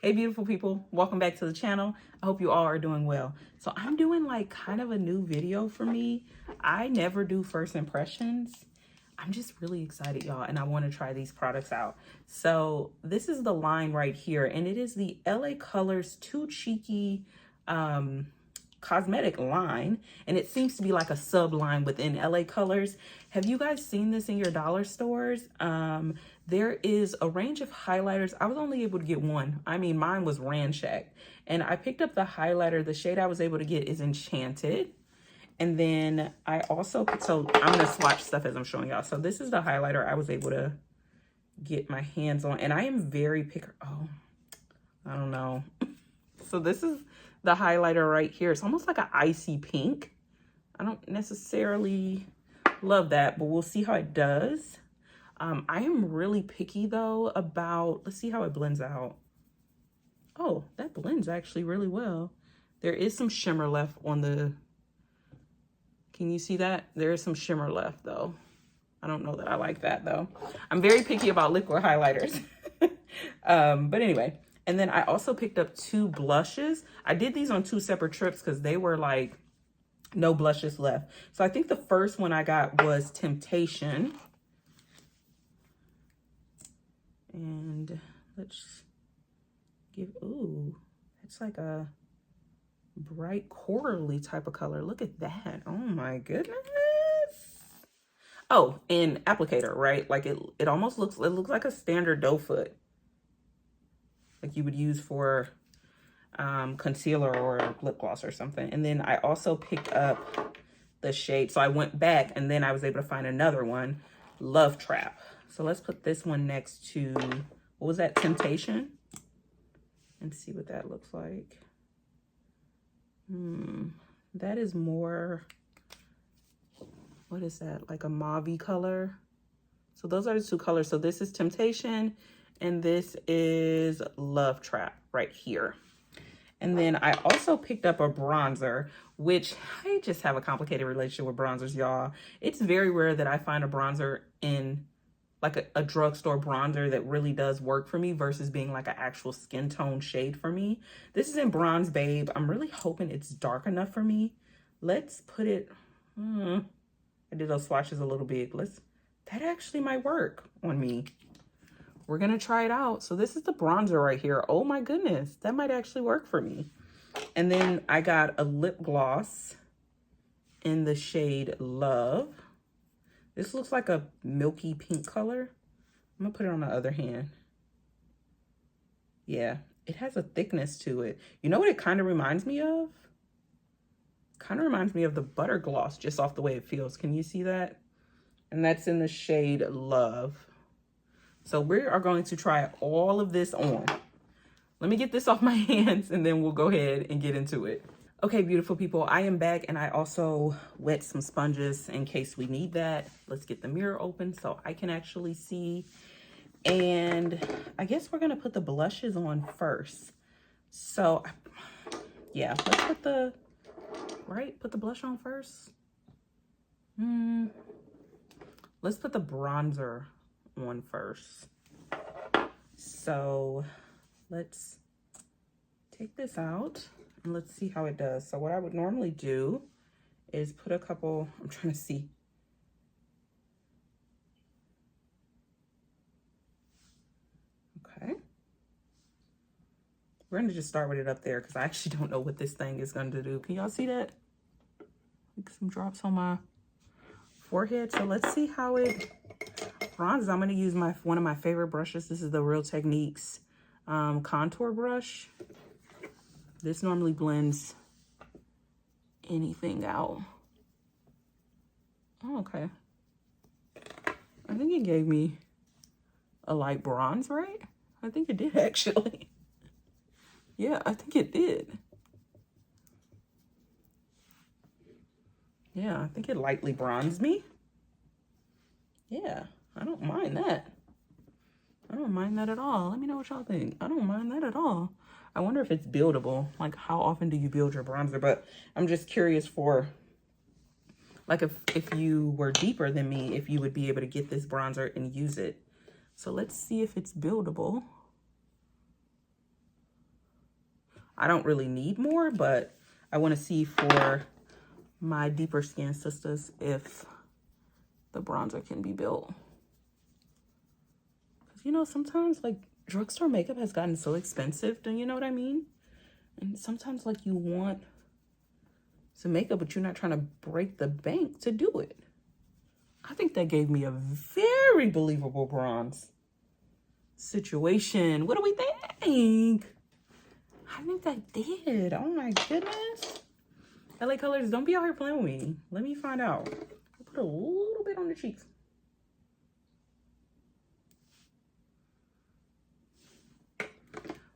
Hey beautiful people, welcome back to the channel. I hope you all are doing well. So I'm doing like kind of a new video for me. I never do first impressions. I'm just really excited, y'all, and I want to try these products out. So this is the line right here, and it is the LA Colors Too Cheeky cosmetic line, and it seems to be like a sub line within LA Colors. Have you guys seen this in your dollar stores? There is a range of highlighters. I was only able to get one. I mean, mine was ransacked, and I picked up the highlighter. The shade I was able to get is Enchanted. And then I also, so I'm gonna swatch stuff as I'm showing y'all. So this is the highlighter I was able to get my hands on, and I am very I don't know. So this is the highlighter right here. It's almost like an icy pink. I don't necessarily love that, but we'll see how it does. I am really picky though about, let's see how it blends out. Oh, that blends actually really well. There is some shimmer left on the, can you see that? There is some shimmer left though. I don't know that I like that though. I'm very picky about liquid highlighters. But anyway, and then I also picked up two blushes. I did these on two separate trips because they were like no blushes left. So I think the first one I got was Temptation. And let's give, ooh, it's like a bright corally type of color. Look at that. Oh my goodness. Oh, and applicator, right? Like it almost looks, it looks like a standard doe foot. Like you would use for concealer or lip gloss or something. And then I also picked up the shade. So I went back and then I was able to find another one, Love Trap. So let's put this one next to, what was that, Temptation? And see what that looks like. That is more, what is that? Like a mauve color. So those are the two colors. So this is Temptation and this is Love Trap right here. And then I also picked up a bronzer, which I just have a complicated relationship with bronzers, y'all. It's very rare that I find a bronzer in like a drugstore bronzer that really does work for me versus being like an actual skin tone shade for me. This is in Bronze Babe. I'm really hoping it's dark enough for me. Let's put it, I did those swatches a little big. That actually might work on me. We're gonna try it out. So this is the bronzer right here. Oh my goodness, that might actually work for me. And then I got a lip gloss in the shade Love. This looks like a milky pink color. I'm gonna put it on the other hand. Yeah, it has a thickness to it. You know what it kind of reminds me of? Kind of reminds me of the Butter Gloss, just off the way it feels. Can you see that? And that's in the shade Love. So we are going to try all of this on. Let me get this off my hands and then we'll go ahead and get into it. Okay, beautiful people, I am back and I also wet some sponges in case we need that. Let's get the mirror open so I can actually see. And I guess we're gonna put the blushes on first. So yeah, let's put the, put the blush on first. Let's put the bronzer on first. So let's take this out and let's see how it does. So what I would normally do is put a couple, I'm trying to see. Okay. We're gonna just start with it up there because I actually don't know what this thing is going to do. Can y'all see that? Like some drops on my forehead. So let's see how it bronzes. I'm gonna use one of my favorite brushes. This is the Real Techniques contour brush. This normally blends anything out. Oh, okay. I think it gave me a light bronze, right? I think it did actually. Yeah, I think it did. Yeah, I think it lightly bronzed me. Yeah, I don't mind that. I don't mind that at all. Let me know what y'all think. I don't mind that at all. I wonder if it's buildable. Like, how often do you build your bronzer? But I'm just curious for, like, if you were deeper than me, if you would be able to get this bronzer and use it. So let's see if it's buildable. I don't really need more, but I want to see for my deeper skin sisters if the bronzer can be built. Because, you know, sometimes, like, drugstore makeup has gotten so expensive, do you know what I mean? And sometimes, like, you want some makeup, but you're not trying to break the bank to do it. I think that gave me a very believable bronze situation. What do we think? I think that did. Oh my goodness. LA Colors, don't be out here playing with me. Let me find out. I'll put a little bit on the cheeks.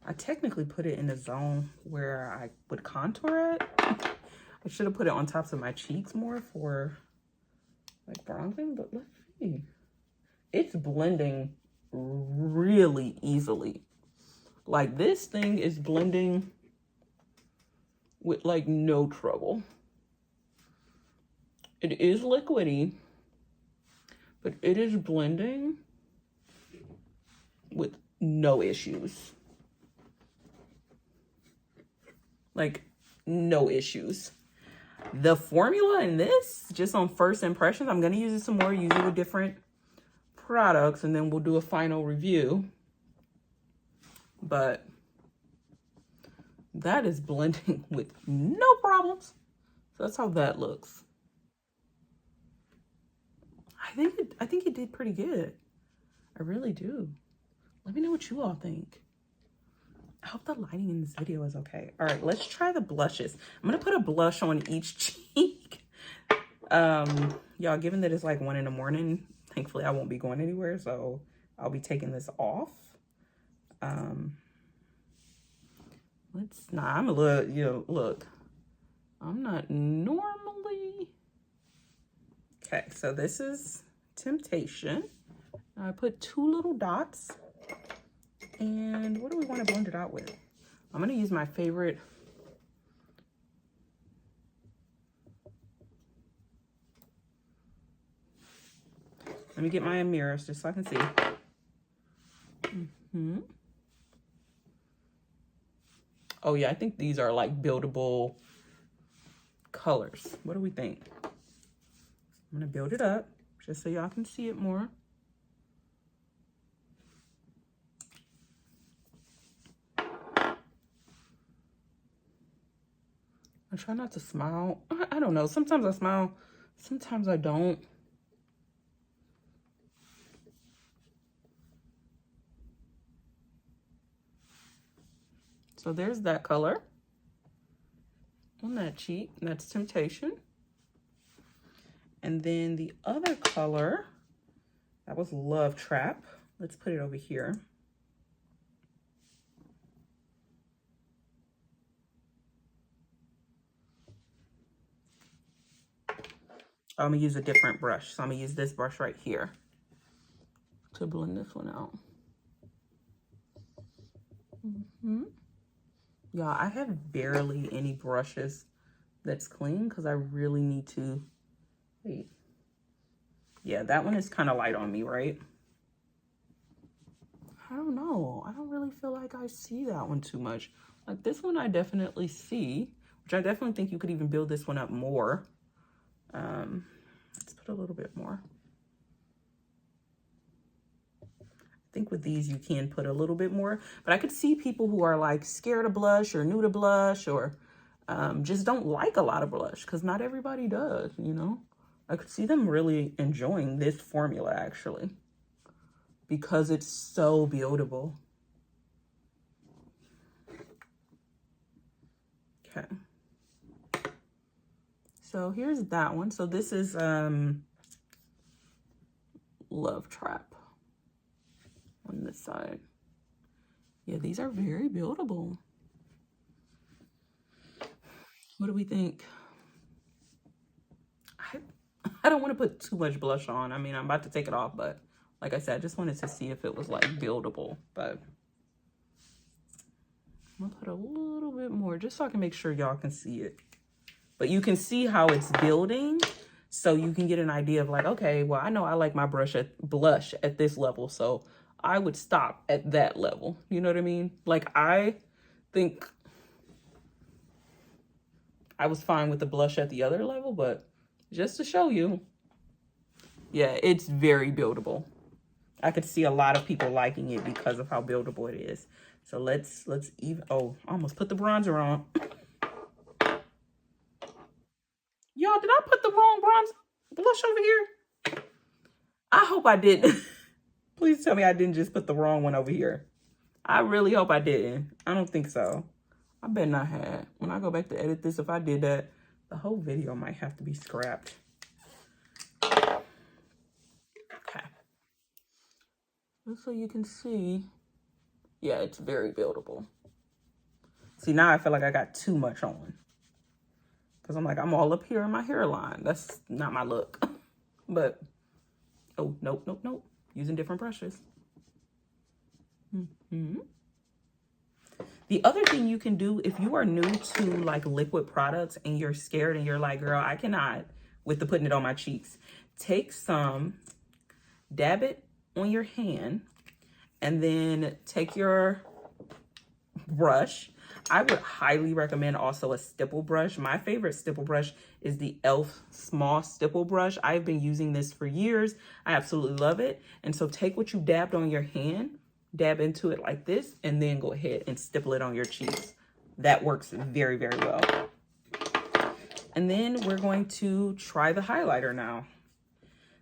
I technically put it in the zone where I would contour it. I should have put it on tops of my cheeks more for like bronzing, but let's see. It's blending really easily. Like this thing is blending with like no trouble. It is liquidy, but it is blending with no issues. Like no issues. The formula in this, just on first impressions, I'm going to use it some more, use it with different products, and then we'll do a final review. But that is blending with no problems. So that's how that looks. I think it did pretty good. I really do. Let me know what you all think. I hope the lighting in this video is okay. All right, let's try the blushes. I'm gonna put a blush on each cheek. Y'all, given that it's like 1 in the morning, thankfully I won't be going anywhere, so I'll be taking this off. I'm a little, you know, look, I'm not normally. Okay, so this is Temptation. I put 2 little dots. And what do we want to blend it out with? I'm going to use my favorite. Let me get my mirrors just so I can see. Oh yeah, I think these are like buildable colors. What do we think? I'm going to build it up just so y'all can see it more. I try not to smile. I don't know. Sometimes I smile. Sometimes I don't. So there's that color on that cheek. And that's Temptation. And then the other color, that was Love Trap. Let's put it over here. I'm gonna use a different brush. So I'm gonna use this brush right here to blend this one out. Y'all, I have barely any brushes that's clean because I really need to, wait. Yeah, that one is kind of light on me, right? I don't know. I don't really feel like I see that one too much. Like this one I definitely see, which I definitely think you could even build this one up more. Let's put a little bit more. I think with these you can put a little bit more, but I could see people who are like scared of blush or new to blush or just don't like a lot of blush because not everybody does, you know? I could see them really enjoying this formula actually because it's so buildable. Okay. So here's that one. So this is Love Trap on this side. Yeah, these are very buildable. What do we think? I don't want to put too much blush on. I mean, I'm about to take it off, but like I said, I just wanted to see if it was like buildable. But I'm gonna put a little bit more just so I can make sure y'all can see it. But you can see how it's building, so you can get an idea of like, okay, well, I know I like my blush at this level, so I would stop at that level. You know what I mean? Like, I think I was fine with the blush at the other level, but just to show you, yeah, it's very buildable. I could see a lot of people liking it because of how buildable it is. So let's even, oh, I almost put the bronzer on. Y'all, did I put the wrong blush over here? I hope I didn't. Please tell me I didn't just put the wrong one over here. I really hope I didn't. I don't think so. I bet not have. When I go back to edit this, if I did that, the whole video might have to be scrapped. Okay. Just so you can see, yeah, it's very buildable. See, now I feel like I got too much on. Because I'm like, I'm all up here in my hairline. That's not my look. But, oh, nope, nope, nope. Using different brushes. The other thing you can do if you are new to like liquid products and you're scared and you're like, girl, I cannot with the putting it on my cheeks. Take some, dab it on your hand, and then take your brush. I would highly recommend also a stipple brush. My favorite stipple brush is the e.l.f. small stipple brush. I've been using this for years. I absolutely love it. And so take what you dabbed on your hand, dab into it like this, and then go ahead and stipple it on your cheeks. That works very, very well. And then we're going to try the highlighter now.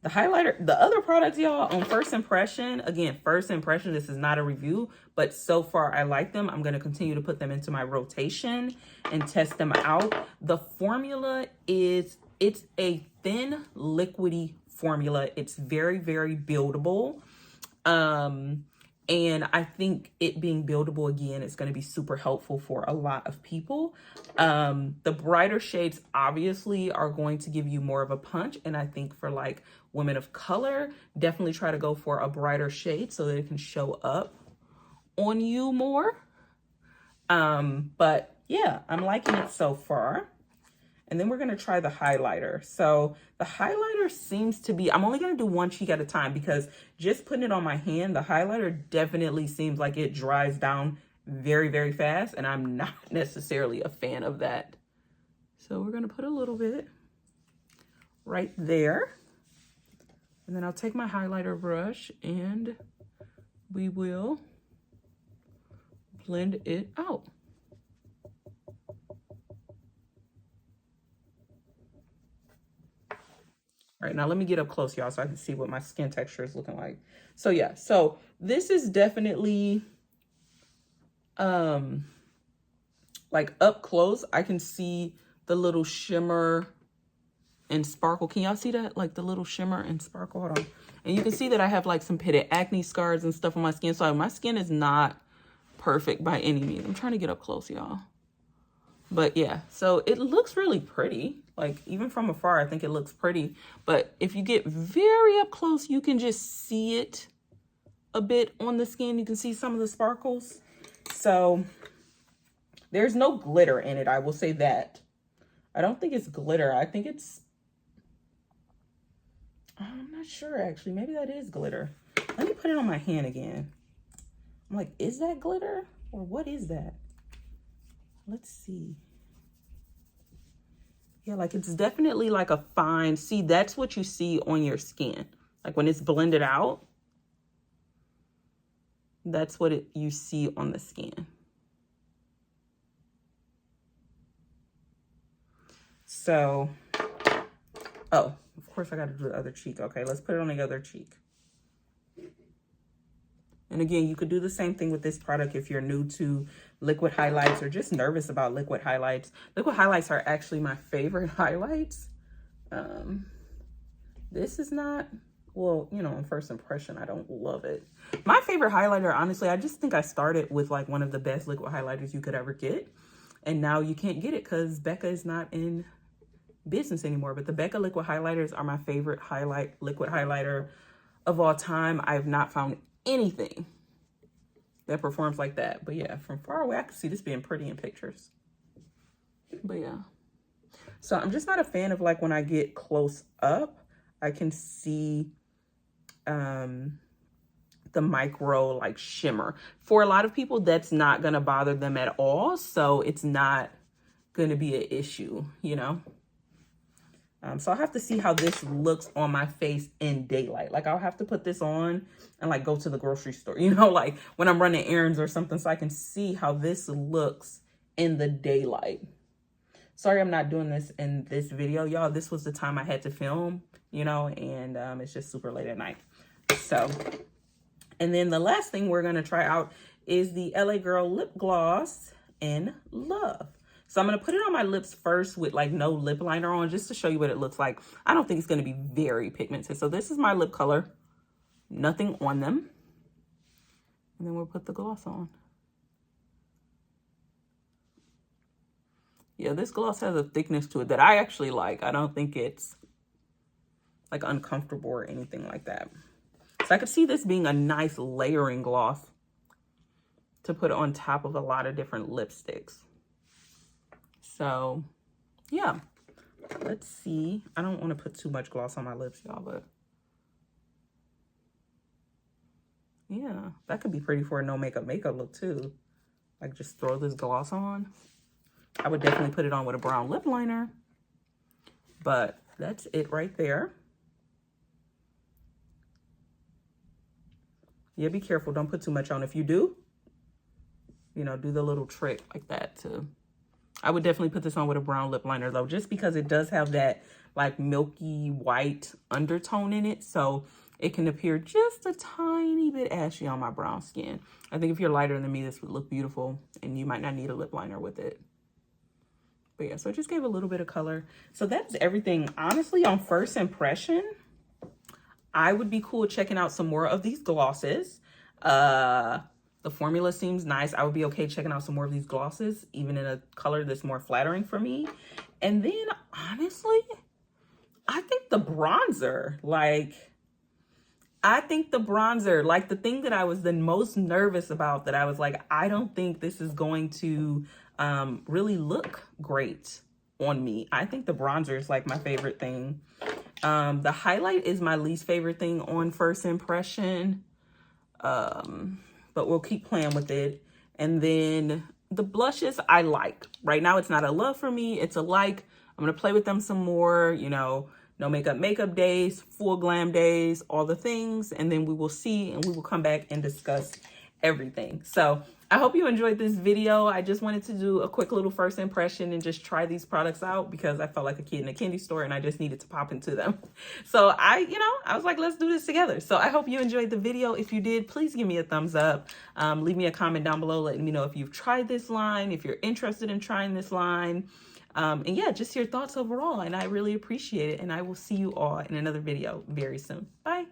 The highlighter, the other products, y'all, on first impression, again, first impression, this is not a review, but so far I like them. I'm going to continue to put them into my rotation and test them out. The formula is, it's a thin, liquidy formula. It's very, very buildable. And I think it being buildable, again, is going to be super helpful for a lot of people. The brighter shades obviously are going to give you more of a punch. And I think for like women of color, definitely try to go for a brighter shade so that it can show up on you more. But yeah, I'm liking it so far. And then we're going to try the highlighter. So the highlighter seems to be, I'm only going to do one cheek at a time because just putting it on my hand, the highlighter definitely seems like it dries down very, very fast. And I'm not necessarily a fan of that. So we're going to put a little bit right there. And then I'll take my highlighter brush and we will blend it out. All right, now let me get up close, y'all, so I can see what my skin texture is looking like. So yeah, so this is definitely, like up close, I can see the little shimmer and sparkle. Can y'all see that? Like the little shimmer and sparkle, hold on. And you can see that I have like some pitted acne scars and stuff on my skin. So my skin is not perfect by any means. I'm trying to get up close, y'all. But yeah, so it looks really pretty. Like even from afar, I think it looks pretty. But if you get very up close, you can just see it a bit on the skin. You can see some of the sparkles. So there's no glitter in it, I will say that. I don't think it's glitter. I think it's, I'm not sure actually. Maybe that is glitter. Let me put it on my hand again. I'm like, is that glitter or what is that? Let's see. Yeah, like it's definitely like a fine, see, that's what you see on your skin. Like when it's blended out, that's what you see on the skin. So, oh, of course I got to do the other cheek. Okay, let's put it on the other cheek. And again, you could do the same thing with this product if you're new to liquid highlights or just nervous about liquid highlights. Liquid highlights are actually my favorite highlights. This is not, well, you know, on first impression, I don't love it. My favorite highlighter, honestly, I just think I started with like one of the best liquid highlighters you could ever get. And now you can't get it because Becca is not in business anymore. But the Becca liquid highlighters are my favorite liquid highlighter of all time. I have not found anything that performs like that. But yeah, from far away, I can see this being pretty in pictures. But yeah. So I'm just not a fan of like when I get close up, I can see the micro like shimmer. For a lot of people, that's not gonna bother them at all. So it's not going to be an issue, you know? So I'll have to see how this looks on my face in daylight. Like I'll have to put this on and like go to the grocery store, you know, like when I'm running errands or something, so I can see how this looks in the daylight. Sorry, I'm not doing this in this video, y'all. This was the time I had to film, you know, and it's just super late at night. So, and then the last thing we're going to try out is the LA Girl Lip Gloss in Love. So I'm going to put it on my lips first with like no lip liner on, just to show you what it looks like. I don't think it's going to be very pigmented. So this is my lip color, nothing on them. And then we'll put the gloss on. Yeah, this gloss has a thickness to it that I actually like. I don't think it's like uncomfortable or anything like that. So I could see this being a nice layering gloss to put on top of a lot of different lipsticks. So, yeah, let's see. I don't want to put too much gloss on my lips, y'all, but yeah, that could be pretty for a no makeup look too. Like just throw this gloss on. I would definitely put it on with a brown lip liner, but that's it right there. Yeah, be careful. Don't put too much on. If you do, you know, do the little trick like that too. I would definitely put this on with a brown lip liner though, just because it does have that like milky white undertone in it. So it can appear just a tiny bit ashy on my brown skin. I think if you're lighter than me, this would look beautiful and you might not need a lip liner with it. But yeah, so I just gave a little bit of color. So that's everything. Honestly, on first impression, I would be cool checking out some more of these glosses. The formula seems nice. I would be okay checking out some more of these glosses, even in a color that's more flattering for me. And then, honestly, I think the bronzer, like the thing that I was the most nervous about, that I was like, I don't think this is going to really look great on me. I think the bronzer is like my favorite thing. The highlight is my least favorite thing on first impression. But we'll keep playing with it. And then the blushes I like. Right now, it's not a love for me. It's a like. I'm going to play with them some more, you know, no makeup days, full glam days, all the things. And then we will see and we will come back and discuss everything. So I hope you enjoyed this video. I just wanted to do a quick little first impression and just try these products out because I felt like a kid in a candy store and I just needed to pop into them. So I was like, let's do this together. So I hope you enjoyed the video. If you did, please give me a thumbs up. Leave me a comment down below letting me know if you've tried this line, if you're interested in trying this line. And yeah, just your thoughts overall. And I really appreciate it. And I will see you all in another video very soon. Bye.